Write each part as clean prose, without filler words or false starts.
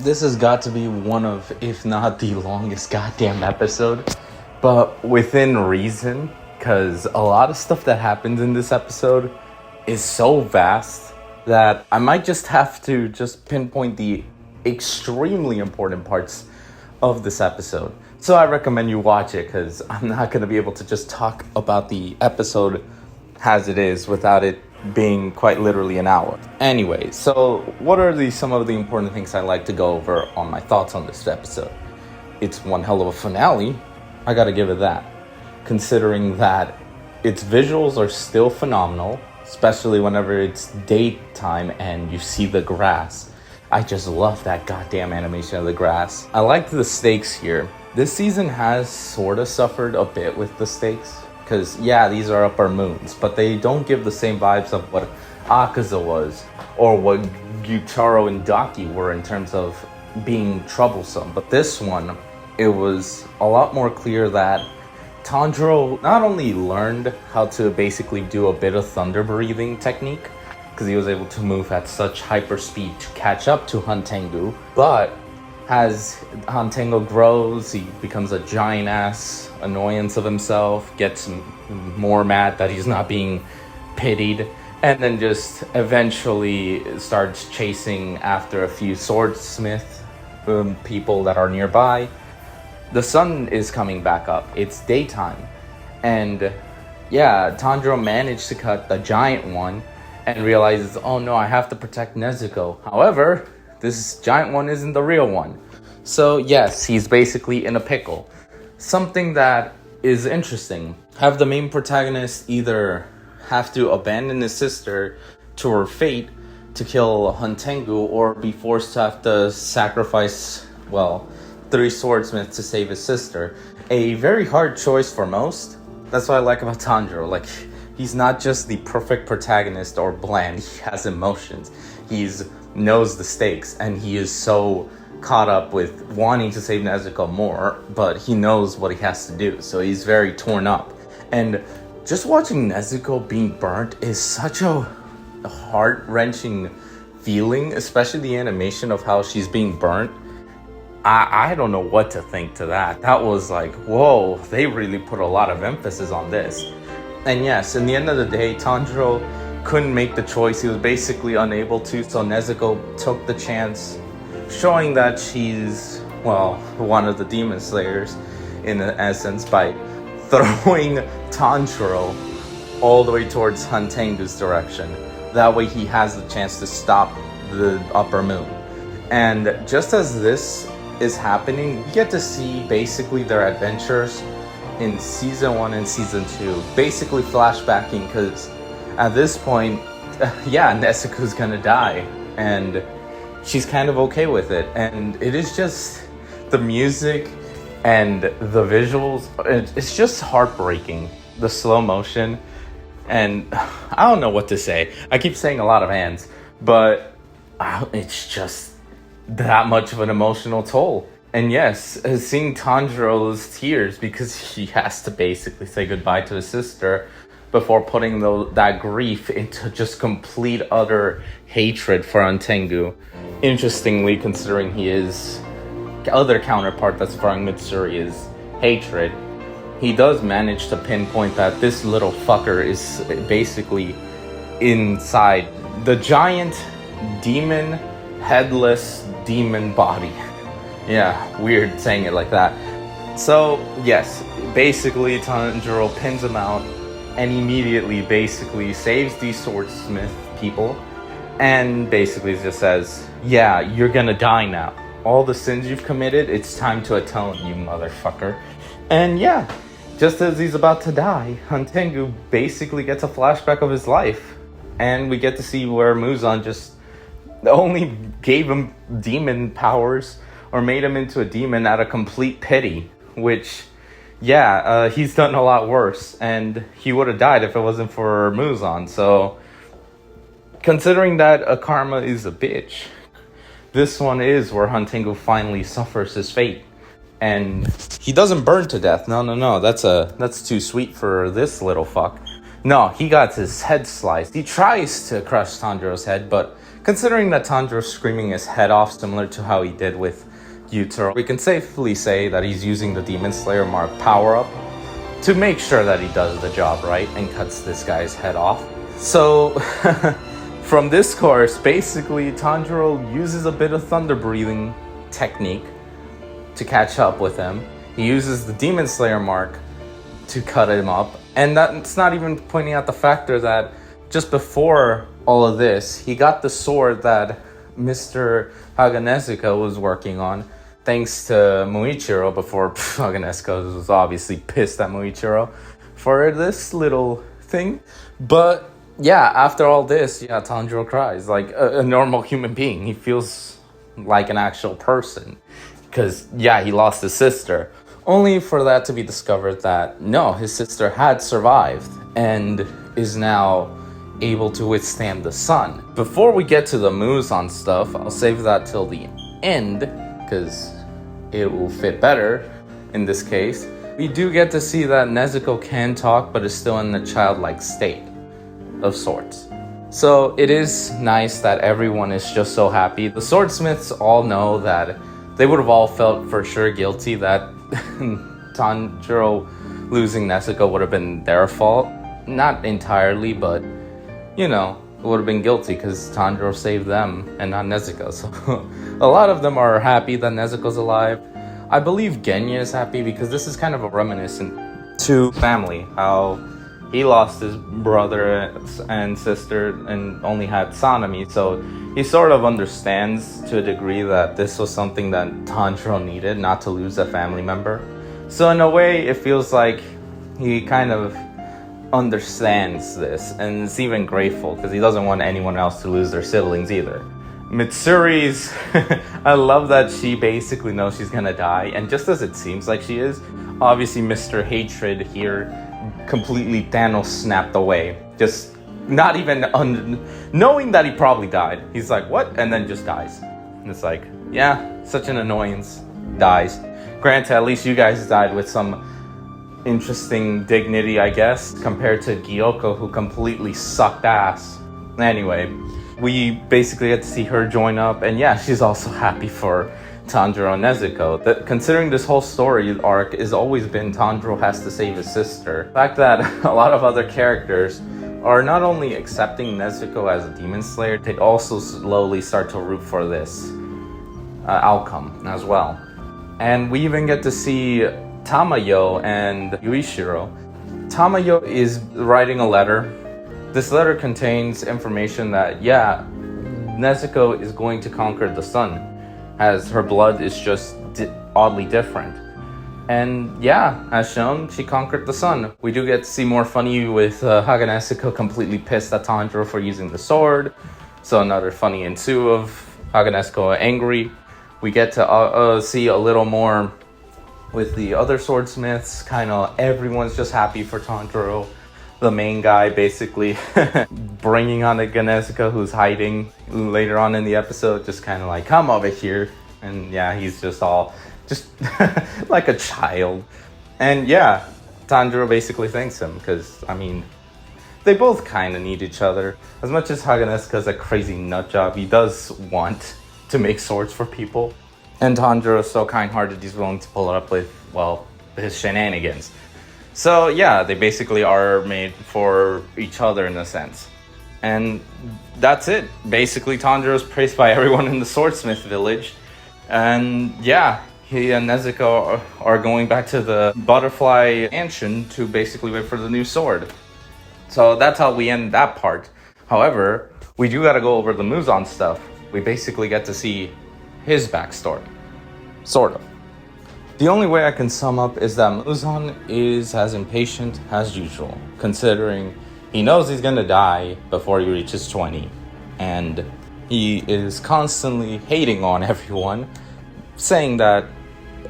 this has got to be one of, if not the longest goddamn episode, but within reason, because a lot of stuff that happens in this episode is so vast that I might just have to just pinpoint the extremely important parts of this episode. So I recommend you watch it, because I'm not going to be able to just talk about the episode as it is without it being quite literally an hour. Anyway, so what are some of the important things I like to go over on my thoughts on this episode? It's one hell of a finale. I gotta give it that. Considering that its visuals are still phenomenal, especially whenever it's daytime and you see the grass. I just love that goddamn animation of the grass. I like the stakes here. This season has sort of suffered a bit with the stakes. Because, yeah, these are upper moons, but they don't give the same vibes of what Akaza was, or what Gyutaro and Daki were in terms of being troublesome. But this one, it was a lot more clear that Tanjiro not only learned how to basically do a bit of thunder breathing technique, because he was able to move at such hyper speed to catch up to Hantengu, but as Hantengo grows, he becomes a giant-ass annoyance of himself, gets more mad that he's not being pitied, and then just eventually starts chasing after a few swordsmith people that are nearby. The sun is coming back up. It's daytime. And yeah, Tanjiro managed to cut the giant one and realizes, oh no, I have to protect Nezuko. However, this giant one isn't the real one. So yes, he's basically in a pickle. Something that is interesting. Have the main protagonist either have to abandon his sister to her fate to kill Hantengu, or be forced to have to sacrifice, well, 3 swordsmiths to save his sister. A very hard choice for most. That's what I like about Tanjiro. Like, he's not just the perfect protagonist or bland. He has emotions. He's knows the stakes, and he is so caught up with wanting to save Nezuko more, but he knows what he has to do, so he's very torn up. And just watching Nezuko being burnt is such a heart-wrenching feeling, especially the animation of how she's being burnt. I don't know what to think to that. That was like, whoa, they really put a lot of emphasis on this. And yes, in the end of the day, Tanjiro couldn't make the choice. He was basically unable to, so Nezuko took the chance, showing that she's, well, one of the demon slayers in essence, by throwing Tanjiro all the way towards Hantengu's direction. That way he has the chance to stop the upper moon. And just as this is happening, we get to see basically their adventures in season 1 and season 2, basically flashbacking, because at this point, yeah, Nezuko's gonna die, and she's kind of okay with it. And it is just the music and the visuals, it's just heartbreaking. The slow motion, and I don't know what to say. I keep saying a lot of hands, but it's just that much of an emotional toll. And yes, seeing Tanjiro's tears, because he has to basically say goodbye to his sister before putting that grief into just complete utter hatred for Hantengu. Interestingly, considering his other counterpart that's throwing Mitsuri is hatred, he does manage to pinpoint that this little fucker is basically inside the giant demon, headless demon body. Yeah, weird saying it like that. So, yes, basically Tanjiro pins him out and immediately basically saves these swordsmith people, and basically just says, yeah, you're gonna die now. All the sins you've committed, it's time to atone, you motherfucker. And yeah, just as he's about to die, Hantengu basically gets a flashback of his life, and we get to see where Muzan just only gave him demon powers, or made him into a demon out of complete pity, which, yeah, he's done a lot worse, and he would have died if it wasn't for Muzan. So, considering that Karma is a bitch, this one is where Hantengu finally suffers his fate. And he doesn't burn to death. No. That's too sweet for this little fuck. No, he got his head sliced. He tries to crush Tanjiro's head, but considering that Tanjiro's screaming his head off similar to how he did with Gyutaro, we can safely say that he's using the Demon Slayer Mark power-up to make sure that he does the job right and cuts this guy's head off. So, from this course, basically, Tanjiro uses a bit of thunder breathing technique to catch up with him. He uses the Demon Slayer Mark to cut him up. And that's not even pointing out the factor that just before all of this, he got the sword that Mr. Haganezuka was working on, thanks to Muichiro, before Haganezuka was obviously pissed at Muichiro for this little thing. But yeah, after all this, Tanjiro cries like a normal human being. He feels like an actual person. Because, he lost his sister. Only for that to be discovered that, no, his sister had survived and is now able to withstand the sun. Before we get to the Muzan stuff, I'll save that till the end, because it will fit better in this case. We do get to see that Nezuko can talk, but is still in a childlike state of sorts. So it is nice that everyone is just so happy. The swordsmiths all know that they would have all felt for sure guilty that Tanjiro losing Nezuko would have been their fault. Not entirely, but, it would have been guilty because Tanjiro saved them and not Nezuko. So a lot of them are happy that Nezuko's alive. I believe Genya is happy because this is kind of a reminiscent to family, how he lost his brother and sister and only had Sanemi, so he sort of understands to a degree that this was something that Tanjiro needed, not to lose a family member. So in a way, it feels like he kind of understands this, and is even grateful, because he doesn't want anyone else to lose their siblings either. Mitsuri's, I love that she basically knows she's gonna die, and just as it seems like she is, obviously Mr. Hatred here completely Thanos snapped away. Just not even knowing that he probably died. He's like, what? And then just dies. And it's like, such an annoyance. Dies. Granted, at least you guys died with some interesting dignity, I guess, compared to Gyoko, who completely sucked ass. Anyway, we basically get to see her join up, and she's also happy for Tanjiro and Nezuko. Considering this whole story arc has always been Tanjiro has to save his sister. The fact that a lot of other characters are not only accepting Nezuko as a demon slayer, they also slowly start to root for this outcome as well. And we even get to see Tamayo and Yuichiro. Tamayo is writing a letter. This letter contains information that, Nezuko is going to conquer the sun, as her blood is just oddly different. And as shown, she conquered the sun. We do get to see more funny with Haganezuka completely pissed at Tanjiro for using the sword. So another funny ensue of Haganezuka angry. We get to see a little more with the other swordsmiths. Kind of everyone's just happy for Tanjiro. The main guy basically bringing on the Haganezuka, who's hiding later on in the episode, just kind of like, come over here. And he's just all like a child. And Tanjiro basically thanks him because, they both kind of need each other. As much as Haganezuka's a crazy nut job, he does want to make swords for people. And Tanjiro is so kind-hearted, he's willing to pull it up with, his shenanigans. So they basically are made for each other in a sense. And that's it. Basically, Tanjiro is praised by everyone in the Swordsmith village. And he and Nezuko are going back to the Butterfly Mansion to basically wait for the new sword. So that's how we end that part. However, we do gotta go over the Muzan stuff. We basically get to see his backstory. Sort of. The only way I can sum up is that Muzan is as impatient as usual, considering he knows he's gonna die before he reaches 20, and he is constantly hating on everyone, saying that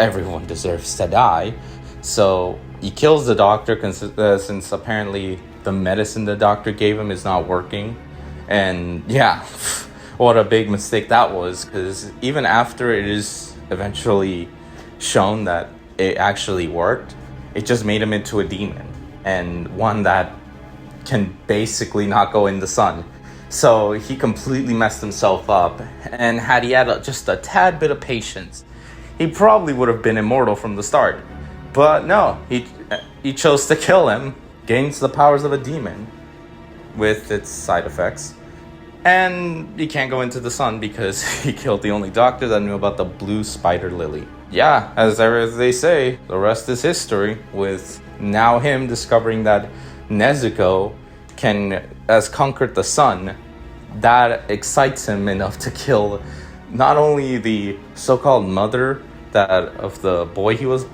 everyone deserves to die. So he kills the doctor since apparently the medicine the doctor gave him is not working. And what a big mistake that was, because even after it is eventually shown that it actually worked, it just made him into a demon, and one that can basically not go in the sun. So he completely messed himself up. And had he had just a tad bit of patience, he probably would have been immortal from the start. But no, he chose to kill him, gains the powers of a demon with its side effects. And he can't go into the sun because he killed the only doctor that knew about the blue spider lily. Yeah, as they say, the rest is history, with now him discovering that Nezuko has conquered the sun. That excites him enough to kill not only the so-called mother of the boy he was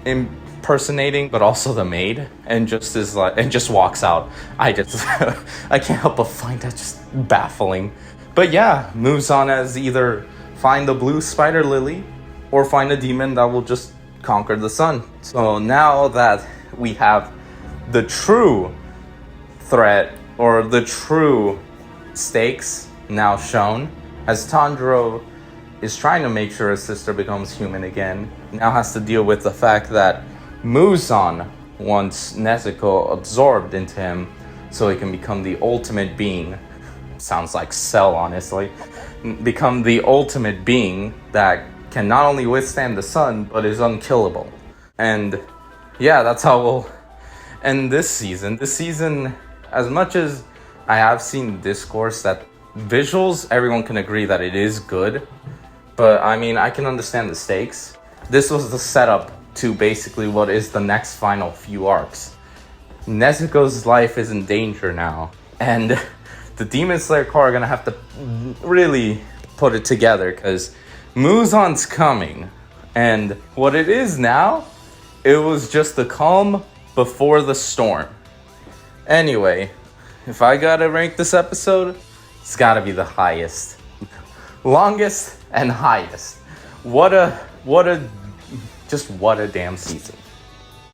impersonating, but also the maid, and just walks out. I can't help but find that just baffling. But yeah, moves on as either find the blue spider lily or find a demon that will just conquer the sun. So now that we have the true threat or the true stakes now shown, as Tanjiro is trying to make sure his sister becomes human again, now has to deal with the fact that Muzan wants Nezuko absorbed into him so he can become the ultimate being. Sounds like Cell, honestly. Become the ultimate being that can not only withstand the sun, but is unkillable. And yeah, that's how we'll end this season. This season, as much as I have seen discourse that visuals, everyone can agree that it is good. But I mean, I can understand the stakes. This was the setup to basically what is the next final few arcs. Nezuko's life is in danger now, and the Demon Slayer Corps are gonna have to really put it together because Muzan's coming. And what it is now, it was just the calm before the storm. Anyway, if I gotta rank this episode, it's gotta be the highest. Longest and highest. What a damn season.